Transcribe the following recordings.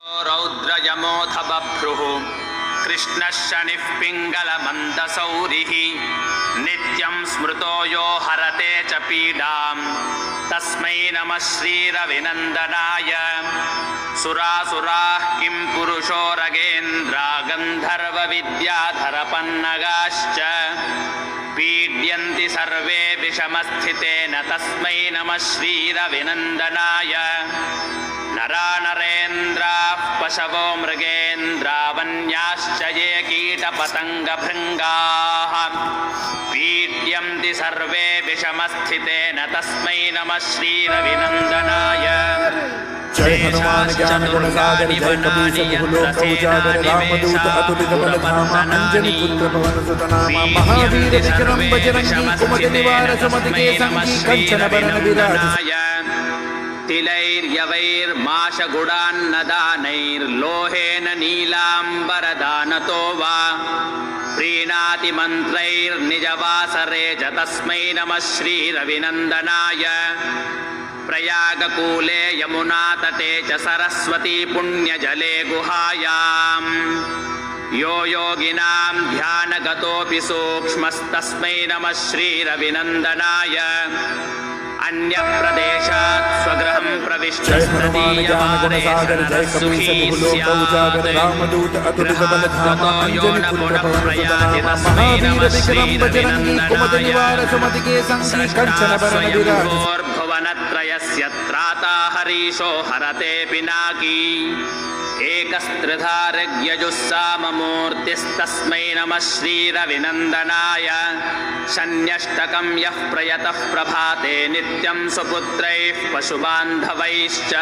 रौद्रयमोऽथ बभ्रुः कृष्णः शनिः पिङ्गलमन्दसौरिः नित्यं स्मृतो यो हरते च पीडां तस्मै नमः श्रीरविनन्दनाय। सुरासुराः किं पुरुषो रगेन्द्रा गन्धर्वविद्याधरपन्नगाश्च पीड्यन्ति सर्वे विषमस्थितेन तस्मै नमः श्रीरविनन्दनाय। नरा नरेन्द्राः पशवो मृगेन्द्रा वन्याश्च ये कीटपतङ्गभृङ्गाः पीड्यन्ति सर्वे विषमस्थितेन तस्मै नमः श्रीरविनन्दनाय। जय हनुमान ज्ञान गुण सागर जय कपीस बहुलोक उजागर रामदूत अतुलित बल धामा अंजनी पुत्र पवन सुत नामा महावीर विक्रम बजरंगी कुमति निवार सुमति के संगी कंचन बरन विराज। तिलैर्यवैर्माशगुडान्नदानैर्लोहेन नीलाम्बरदानतो वा प्रीणाति मन्त्रैर्निजवासरे च तस्मै नमः श्रीरविनन्दनाय। प्रयागकूले यमुनातटे च सरस्वती पुण्यजले गुहायां यो योगिनां ध्यानगतोऽपि सूक्ष्मस्तस्मै नमः श्रीरविनन्दनाय। अन्यप्रदेशात् स्वगृहं प्रविष्टस्तदीयवारेण सुखी स्यात् गृहागतो यो न पुनः प्रयाति तस्मै नमः श्रीरविनन्दनाय। स्वयंभोर्भुवनत्रयस्य त्राता हरीशो हरते पिनाकी एकस्त्रिधारग्यजुस्साममूर्तिस्तस्मै नमः श्रीरविनन्दनाय। शन्यष्टकं यः प्रयतः प्रभाते नित्यं सुपुत्रैः पशुबान्धवैश्च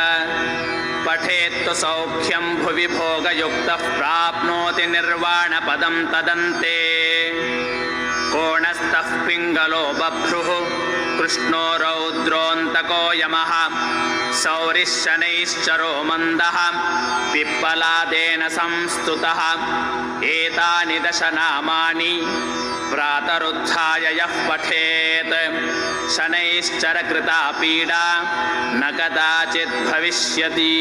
पठेत्तु सौख्यं भुवि भोगयुक्तः प्राप्नोति निर्वाणपदं तदन्ते। कोणस्थः पिङ्गलो बभ्रुः कृष्णो रौद्रोऽन्तको यमः सौरिः शनैश्चरो मन्दः पिप्पलादेन संस्तुतः। एतानि दशनामानि प्रातरुत्थाय यः पठेत् शनैश्चरकृता पीडा न कदाचित् भविष्यति।